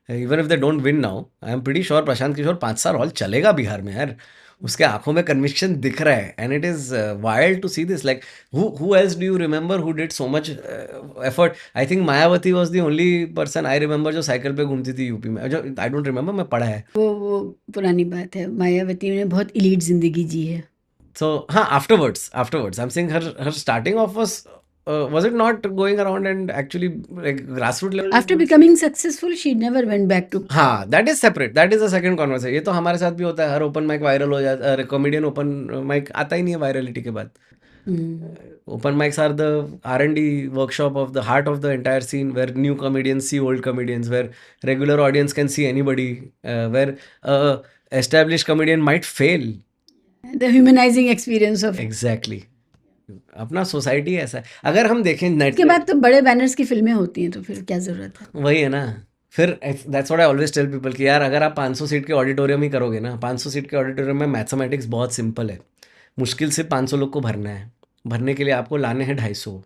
Even if they don't win now, I am pretty sure Prashant Kishor 5 साल और चलेगा बिहार में यार। उसके आंखों में कन्विक्शन दिख रहा है, and it is wild to see this. Like who else do you remember who did so much effort? I think Mayawati was the only person I remember जो साइकिल पे घूमती थी यूपी में, जो आई डोंट रिमेम्बर, मैं पढ़ा है। वो पुरानी बात है, मायावती ने बहुत इलीट जिंदगी जी है। So हाँ, afterwards I'm saying her starting off was it not going around and actually like grassroots level? After becoming successful, she never went back to. हाँ, that is separate, that is a second conversation. ये तो हमारे साथ भी होता है, हर open mic viral हो जाता है, कॉमेडियन ओपन माइक आता ही नहीं है वायरलिटी के बाद। Open mics are the R&D workshop of the heart of the entire scene, where new comedians see old comedians, where regular audience can see anybody, where established comedian might fail. The humanizing experience of. Exactly, अपना society ऐसा है। अगर हम देखें net इसके बाद तो बड़े बैनर्स की फिल्में होती हैं, तो फिर क्या जरूरत है। वही है ना, फिर that's what I always tell people कि यार अगर आप 500 सीट के ऑडिटोरियम ही करोगे ना, 500 सीट के ऑडिटोरियम में मैथमेटिक्स बहुत सिंपल है। मुश्किल से 500 लोग को भरना है, भरने के लिए आपको लाने हैं 250,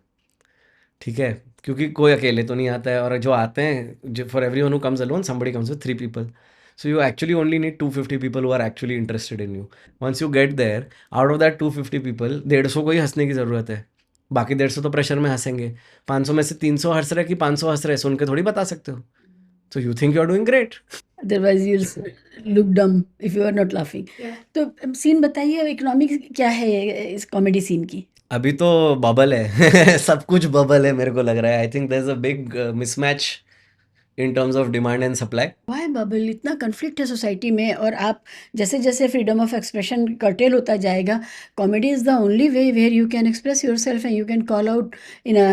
ठीक है, क्योंकि कोई अकेले तो नहीं आता है, और जो आते हैं, for everyone who comes alone somebody comes with 3 people, so you actually only need 250 people who are actually interested in you. Once you get there, out of that 250 people 150 को ही हंसने की ज़रूरत है, बाकी 150 तो प्रेशर में हंसेंगे। 500 में से 300 हंस रहे कि 500 हंस रहे, सुन के थोड़ी बता सकते हो। So you think you are doing great. Otherwise you'll look dumb if you are not laughing. तो सीन बताइए, इकोनॉमिक्स क्या है इस कॉमेडी सीन की? अभी तो बबल है सब कुछ बबल है मेरे को लग रहा है। I think there is a big mismatch in terms of demand and supply. Why bubble? इतना कन्फ्लिक्ट है सोसाइटी में, और आप जैसे जैसे फ्रीडम ऑफ एक्सप्रेशन कर्टेल होता जाएगा, comedy is the only way where you can express yourself and you can call out in a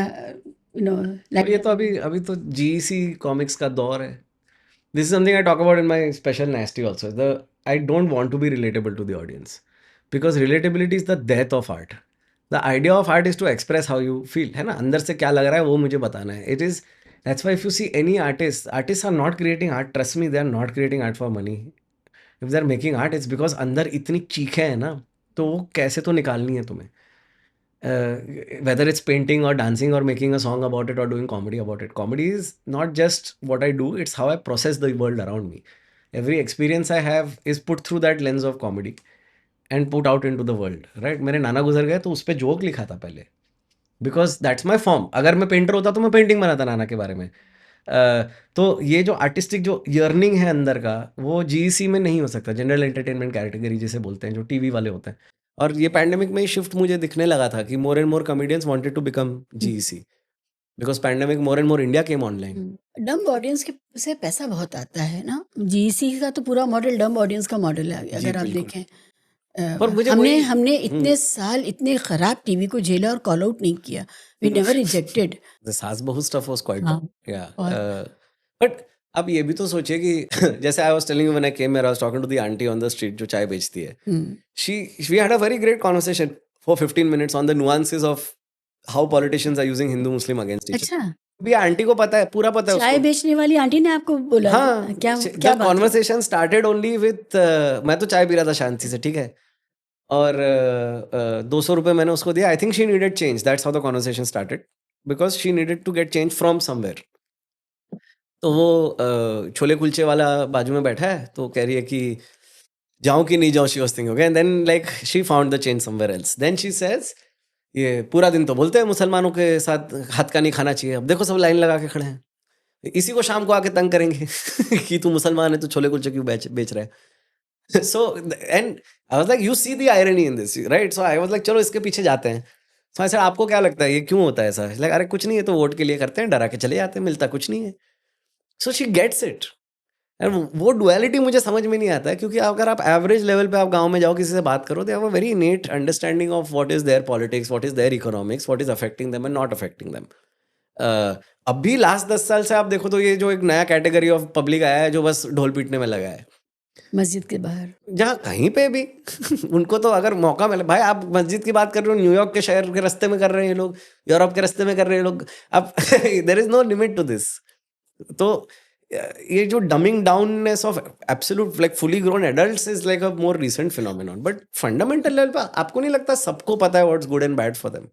और ये तो अभी तो जीसी कॉमिक्स का दौर है। This is something I talk about in my special nasty also. The I don't want to be relatable to the audience, because relatability is the death of art. The idea of art is to express how you feel, है ना, अंदर से क्या लग रहा है वो मुझे बताना है। It is that's why if you see any artist are not creating art, trust me, they are not creating art for money. If they are making art it's because अंदर इतनी चीखें हैं ना, तो वो कैसे तो निकालनी है तुम्हें। Whether it's painting or dancing or making a song about it or doing comedy about it. Comedy is not just what I do, it's how I process the world around me. Every experience I have is put through that lens of comedy and put out into the world, right? मेरे नाना गुजर गए तो उस पर joke लिखा था पहले, because that's my form. अगर मैं पेंटर होता तो मैं पेंटिंग बनाता नाना के बारे में। तो ये जो आर्टिस्टिक जो यर्निंग है अंदर का, वो जीईसी में नहीं हो सकता, जनरल एंटरटेनमेंट कैटेगरी जिसे बोलते हैं, जो टीवी वाले होते हैं। और ये पैंडेमिक में ही शिफ्ट मुझे दिखने लगा था कि more and more comedians wanted to become GEC, because pandemic more and more India came online. Dumb audience के से पैसा बहुत आता है ना, जीसी का तो पूरा मॉडल डम्ब ऑडियंस का मॉडल है। अगर आप बिल्कुल। देखें, पर मुझे हमने वही हमने इतने साल इतने खराब टीवी को झेला और कॉल आउट नहीं किया, वी नेवर रिजेक्टेड। the सास बहू stuff was quite हाँ, yeah और but अब ये भी तो सोचिए कि जैसे I was telling you when I came, I was talking to the aunty on the street जो चाय बेचती है। She we had a very great conversation for 15 minutes on the nuances of how politicians are using Hindu Muslim against each other. अच्छा, भी aunty को पता है, पूरा पता है चाय उसको। बेचने वाली आंटी ने आपको बोला? हाँ, क्या द क्या बात है? कॉन्वर्सेशन स्टार्टेड ओनली विथ मैं तो चाय पी रहा था शांति से, ठीक है, और 200 रुपये मैंने उसको दिया। I think she needed change, that's how the conversation started, because she needed to get change from somewhere. तो वो छोले कुलचे वाला बाजू में बैठा है, तो कह रही है कि जाऊं कि नहीं जाऊं, she was thinking, okay, and then like she found the change somewhere else. Then she says, ये पूरा दिन तो बोलते हैं मुसलमानों के साथ हाथ का नहीं खाना चाहिए, अब देखो सब लाइन लगा के खड़े हैं, इसी को शाम को आके तंग करेंगे कि तू मुसलमान है तो छोले कुलचे क्यों बेच रहा है। So and I was like, you see the irony in this, right? So I was like, चलो इसके पीछे जाते हैं। सो ऐसा आपको क्या लगता है ये क्यों होता है ऐसा? लाइक अरे कुछ नहीं है, तो वोट के लिए करते हैं, डरा के चले जाते हैं, मिलता कुछ नहीं है। So she gets it. And वो डुअलिटी मुझे समझ में नहीं आता है, क्योंकि अगर आप एवरेज लेवल पे आप गांव में जाओ, किसी से बात करो, they have a very neat understanding of what is their politics, what is their economics, what is affecting them and not affecting them. अभी लास्ट 10 साल से आप देखो तो ये जो एक नया कैटेगरी ऑफ पब्लिक आया है जो बस ढोल पीटने में लगा है मस्जिद के बाहर, जहाँ कहीं पे भी उनको तो अगर मौका मिले, भाई आप मस्जिद की बात कर रहे हो, न्यूयॉर्क के शहर के रास्ते में कर रहे हैं ये लोग, यूरोप के रास्ते में कर रहे हैं लोग, अब there is no limit to this. तो ये जो dumbing downness of absolute like fully grown adults is like a more recent phenomenon, but fundamental level पे आपको नहीं लगता सबको पता है what's good and bad for them?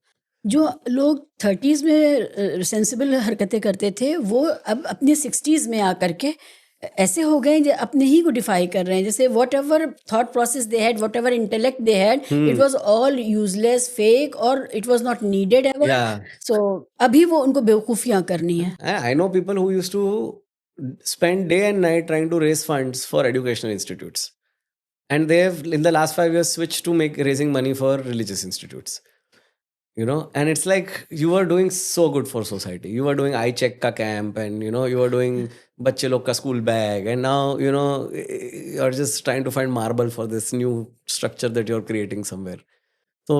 जो लोग 30s में सेंसिबल हरकतें करते थे, वो अब अपने 60s में आकर के ऐसे हो गए जो अपने ही को डिफाई कर रहे हैं। जैसे whatever thought process they had, whatever intellect they had, it was all useless, fake, और it was not needed ever. Yeah. So अभी वो उनको बेवकूफियां करनी है। I know people who used to spend day and night trying to raise funds for educational institutes. And they have, in the last 5 years, switched to raising money for religious institutes. And it's like you are doing so good for society. You are doing I check ka camp, and you are doing bacche log ka school bag, and now you're just trying to find marble for this new structure that you're creating somewhere. So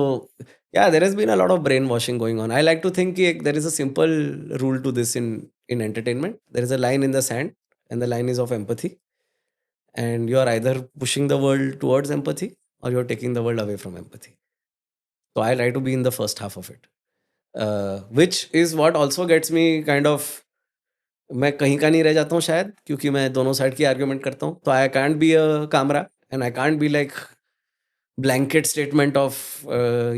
yeah, there has been a lot of brainwashing going on. I like to think there is a simple rule to this in entertainment. There is a line in the sand, and the line is of empathy. And you are either pushing the world towards empathy, or you're taking the world away from empathy. So I try to be in the first half of it, which is what also gets me kind of, मैं कहीं का नहीं रह जाता हूँ शायद, क्योंकि मैं दोनों साइड की आर्ग्यूमेंट करता हूँ. तो I can't be a Kamra, and I can't be like blanket statement of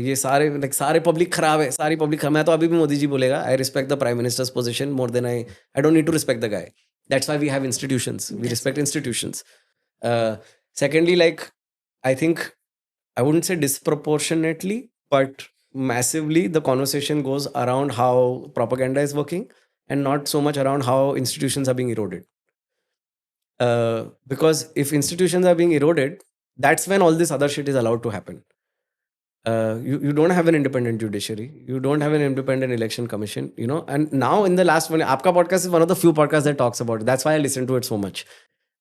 ये सारे पब्लिक खराब है, सारी पब्लिक खराब. मैं तो अभी भी मोदी जी बोलेगा, I respect the prime minister's position more than I don't need to respect the guy. That's why we have institutions. We respect institutions. Secondly, like, I think I wouldn't say disproportionately, but massively the conversation goes around how propaganda is working, and not so much around how institutions are being eroded. Because if institutions are being eroded, that's when all this other shit is allowed to happen. You don't have an independent judiciary, you don't have an independent election commission, and now in the last one, Aapka podcast is one of the few podcasts that talks about it. That's why I listen to it so much,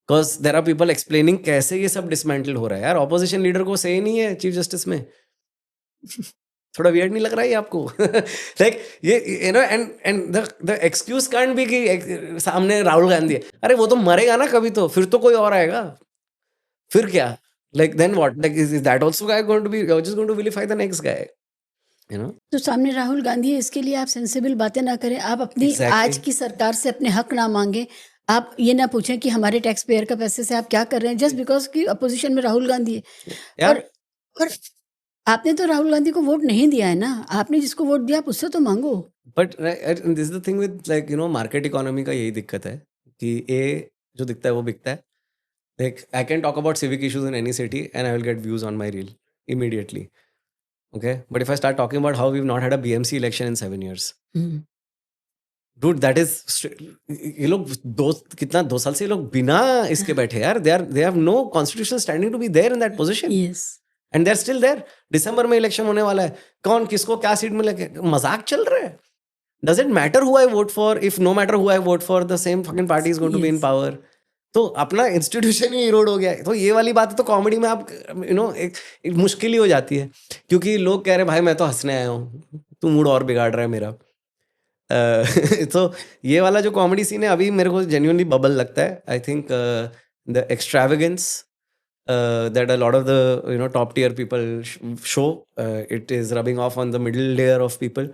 because there are people explaining कैसे ये सब dismantle हो रहा है यार. Opposition leader को say नहीं है चीफ जस्टिस में. थोड़ा weird नहीं लग रहा है ये आपको? Like ये and the excuse can't be कि सामने राहुल गांधी है. अरे वो तो मरेगा ना कभी, तो फिर तो कोई और आएगा. फिर क्या? Like then what? Like is that also guy going to be, you're just going to vilify the next guy? तो सामने राहुल गांधी है, इसके लिए आप सेंसिबल बातें ना करें, आप अपनी Exactly. आज की सरकार से अपने हक ना मांगे, आप ये ना पूछें कि हमारे टैक्स पेयर का पैसे से आप क्या कर रहे हैं, जस्ट बिकॉज कि अपोजिशन में राहुल गांधी है. Yeah. और आपने तो राहुल गांधी को वोट नहीं दिया है ना, आपने जिसको वोट दिया आप उससे तो मांगो. But this is the thing with, like, market economy का यही दिक्कत है कि जो दिखता है वो बिकता है. Like, I can talk about civic issues in any city and I will get views on my reel immediately. Okay? But if I start talking about how we've not had a BMC election in 7 years, dude, that is ये लोग कितना 2 साल से ये लोग बिना इसके बैठे यार. They have no constitutional standing to be there in that position. Yes. And they're still there. दिसंबर में इलेक्शन होने वाला है, कौन किसको क्या सीट मिलेगा, मजाक चल रहा है. Does it matter who I vote for if no matter who I vote for, the same fucking party is going to be in Yes. power? तो अपना इंस्टीट्यूशन ही इरोड हो गया है. तो ये वाली बात तो कॉमेडी में आप एक मुश्किल ही हो जाती है, क्योंकि लोग कह रहे हैं भाई मैं तो हंसने आया हूँ, तू मूड और बिगाड़ रहा है मेरा. तो ये वाला जो कॉमेडी सीन है अभी मेरे को जेन्युइनली बबल लगता है. I think the extravagance that a lot of the top tier people show, it is rubbing off on the middle layer of people,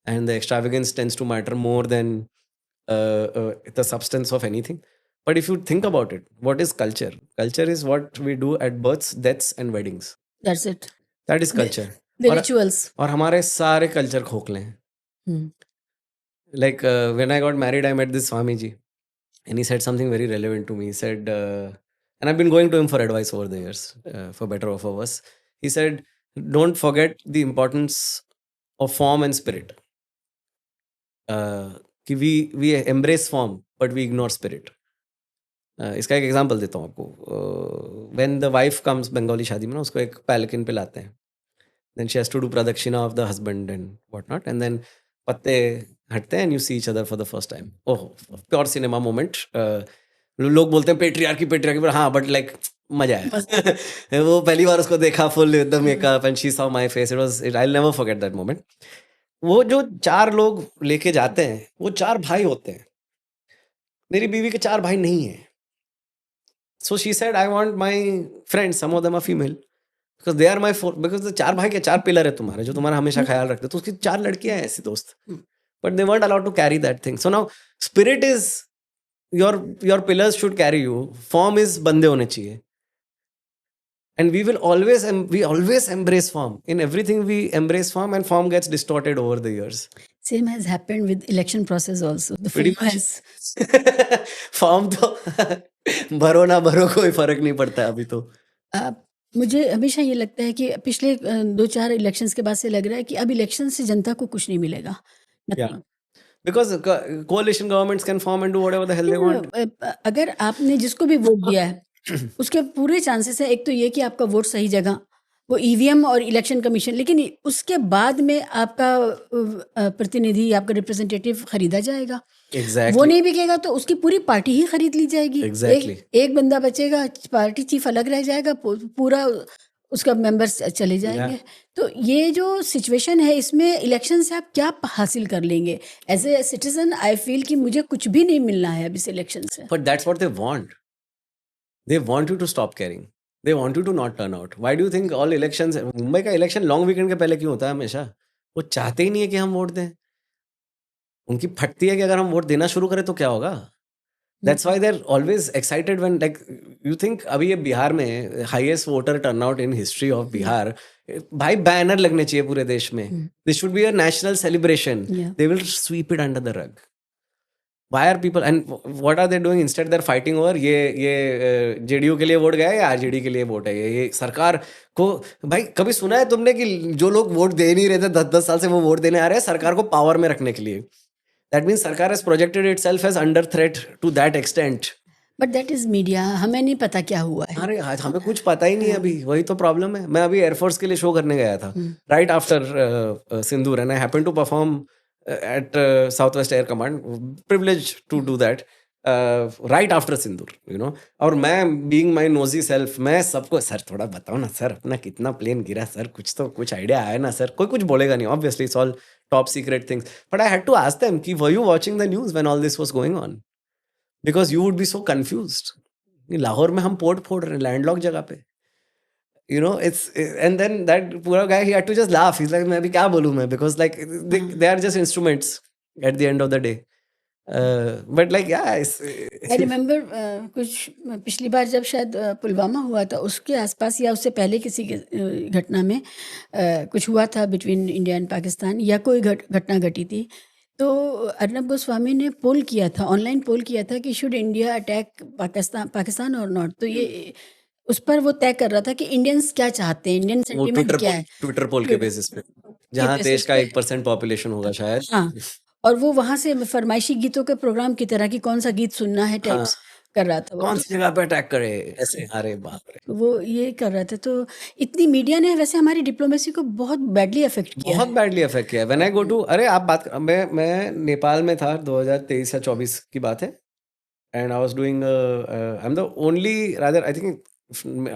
and the extravagance tends to matter more than the substance of anything. But if you think about it, what is culture? Culture is what we do at births, deaths and weddings. That's it. That is culture. The rituals. और हमारे सारे culture खोखले हैं. Like when I got married, I met this Swami ji, and he said something very relevant to me. He said, and I've been going to him for advice over the years, for better or for worse. He said, don't forget the importance of form and spirit. कि we embrace form, but we ignore spirit. इसका एक example देता हूँ आपको. When the wife comes, Bengali शादी में ना, उसको एक पैलकिन पे लाते हैं. Then she has to do pradakshina of the husband and whatnot, and then पत्ते हटते हैं and you see each other for the first time. Oh, pure cinema moment. लोग बोलते हैं पेट्रियार्की, पर हाँ, बट लाइक मजा आया. वो पहली बार उसको देखा full with the makeup and she saw my face. I will never forget that moment. वो जो 4 लोग लेके जाते हैं, वो 4 भाई होते हैं. मेरी बीवी के 4 भाई नहीं है. So she said, I want my friends, some of them are female, because they are my because the 4 भाई के 4 पिलर है तुम्हारे, जो तुम्हारा हमेशा ख्याल रखते. तो उसकी 4 लड़कियां हैं ऐसी दोस्त, but they weren't allowed to carry that thing. So now spirit is your pillars should carry you. Form is बंदे होने चाहिए. And we always embrace form. In everything we embrace form, and form gets distorted over the years. Same has happened with election process also. The Pretty form much. has form तो भरो ना भरो कोई फर्क नहीं पड़ता है अभी तो. मुझे हमेशा ये लगता है कि पिछले 2-4 इलेक्शंस के बाद से लग रहा है कि अब इलेक्शन से जनता को कुछ नहीं मिलेगा. Yeah. Nothing. Because coalition governments can form and do whatever the hell they want. अगर आपने जिसको भी वोट दिया है उसके पूरे चांसेस है, एक तो ये कि आपका वोट सही जगह, वो ईवीएम और इलेक्शन कमीशन, लेकिन उसके बाद में आपका प्रतिनिधि, आपका रिप्रेजेंटेटिव खरीदा जाएगा. Exactly. वो नहीं बिकेगा तो उसकी पूरी पार्टी ही खरीद ली जाएगी. Exactly. एक बंदा बचेगा, पार्टी चीफ अलग रह जाएगा, पूरा उसका मेंबर्स चले जाएंगे. तो ये जो सिचुएशन है, इसमें इलेक्शन से आप क्या हासिल कर लेंगे? As a citizen I feel कि मुझे कुछ भी नहीं मिलना है अब इस इलेक्शन से. But that's what they want. They want you to stop caring. They want you to not turn out. Why do you think all elections, Mumbai का इलेक्शन लॉन्ग वीकेंड के पहले क्यों होता है हमेशा? वो चाहते ही नहीं है कि हम वोट दें. उनकी फटती है कि अगर हम वोट देना शुरू करें तो क्या होगा. That's why they're always excited when, like, you think अभी ये बिहार में highest voter turnout in history of Bihar, भाई बैनर लगने चाहिए पूरे देश में. This should be a national celebration. Yeah. They will sweep it under the rug. Why are people, and what are they doing? Instead they're fighting over ये JDU के लिए vote गया या आरजेडी के लिए वोट है. ये सरकार को, भाई कभी सुना है तुमने कि जो लोग वोट दे नहीं रहे थे 10-10 साल से वो वोट देने आ रहे हैं सरकार को पावर में रखने के लिए? That means सरकार has projected itself as under threat to that extent. But that is media, हमें नहीं पता क्या हुआ है. अरे आज हमें कुछ पता ही नहीं है अभी, वही तो प्रॉब्लम है. मैं अभी एयरफोर्स के लिए शो करने गया था right after Sindoor, and I happen to perform at south west air command, privilege to do that right after Sindoor, you know. और मैं बीइंग माय नोजी सेल्फ, मैं सबको, सर थोड़ा बताओ ना सर, अपना कितना प्लेन गिरा सर, कुछ आइडिया आया ना सर. कोई कुछ बोलेगा नहीं, obviously it's all top secret things. But I had to ask them, ki, were you watching the news when all this was going on? Because you would be so confused. Lahore में हम port फोड़ रहे हैं landlocked जगह पे, you know. It's, and then that poor guy, he had to just laugh. He's like, मैं अभी क्या बोलूँ मैं, because like they are just instruments at the end of the day. But like yeah, I remember कुछ पिछली बार जब शायद पुलवामा हुआ था, उसके आसपास या उससे पहले किसी घटना में कुछ हुआ था बिटवीन इंडिया एंड पाकिस्तान, या कोई घटना घटी थी. तो अर्नब गोस्वामी ने पोल किया था, ऑनलाइन पोल किया था कि शुड इंडिया अटैक पाकिस्तान और नॉट. तो ये उस पर वो तय कर रहा था कि इंडियंस क्या चाहते हैं, इंडियन सेंटीमेंट क्या है, ट्विटर पोल के बेसिस पे, जहाँ देश का 1% पॉपुलेशन होगा शायद. हाँ, और वो वहां से फरमाइशी गीतों के प्रोग्राम की तरह कि कौन सा गीत सुनना है टाइप्स कर रहा था. कौन सी जगह पे अटैक करे ऐसे, अरे बाप रे. वो ये कर रहा था. तो इतनी मीडिया ने वैसे हमारी डिप्लोमेसी को बहुत बैडली अफेक्ट किया. बहुत बैडली अफेक्ट किया. व्हेन आई गो टू, अरे आप बात, मैं नेपाल में था 2023 या 24 की बात है, and I was doing, I am the only, rather I think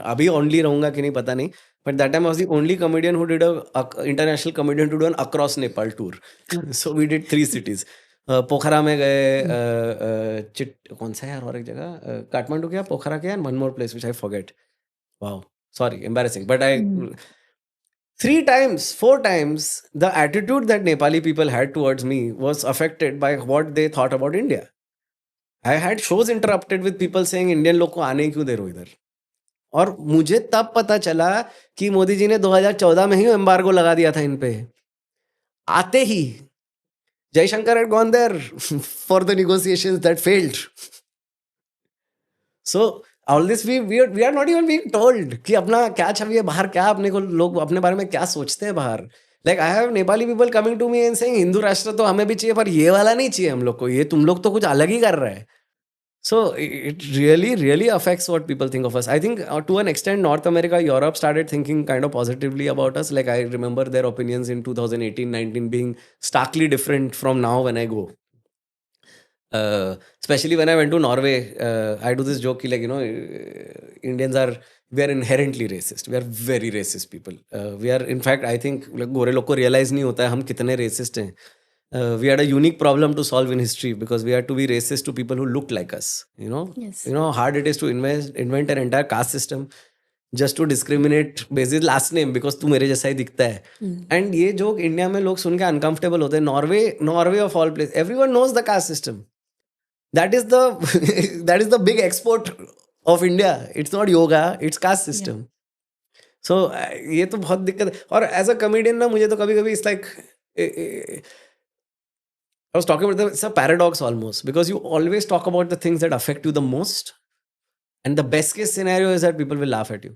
अभी ओनली रहूंगा कि नहीं पता नहीं, but that time I was the only comedian who did a international comedian to do an across Nepal tour. So we did 3 cities. Pokhara में गए, कौन सा यार और एक जगह, काठमांडू गया, पोखरा गया, and one more place which I forget. Wow, sorry, embarrassing. But I 3 times, 4 times, the attitude that Nepali people had towards me was affected by what they thought about India. I had shows interrupted with people saying Indian लोग को आने क्यों दे रहे हो इधर. और मुझे तब पता चला कि मोदी जी ने 2014 में ही एम्बार्गो लगा दिया था इन पे. आते ही Jaishankar had gone there for the negotiations that failed. So all this we are not even being told कि अपना क्या छवि है बाहर, क्या अपने को लोग अपने बारे में क्या सोचते हैं बाहर. Like I have Nepali people coming to me and saying Hindu राष्ट्र तो हमें भी चाहिए पर ये वाला नहीं चाहिए हम लोग को, ये तुम लोग तो कुछ अलग ही कर रहे हैं. So it really affects what people think of us. I think to an extent North America, Europe started thinking kind of positively about us. Like I remember their opinions in 2018-19 being starkly different from now when I go. Especially when I went to Norway, I do this joke, like, you know, we are inherently racist. We are very racist people. We are, in fact, I think like गोरे लोग को realize नहीं होता है हम कितने racist हैं. We had a unique problem to solve in history because we had to be racist to people who looked like us. You know, Yes. you know how hard it is to invent an entire caste system just to discriminate basis last name because तू मेरे जैसा ही दिखता है. And ये joke India में लोग सुन के uncomfortable होते हैं. Norway of all places, everyone knows the caste system. That is the big export of India. It's not yoga, it's caste system. सो ये तो बहुत दिक्कत है। और एज अ कॉमेडियन ना मुझे तो कभी कभी it's like I was talking about it's a paradox almost, because you always talk about the things that affect you the most, and the best case scenario is that people will laugh at you.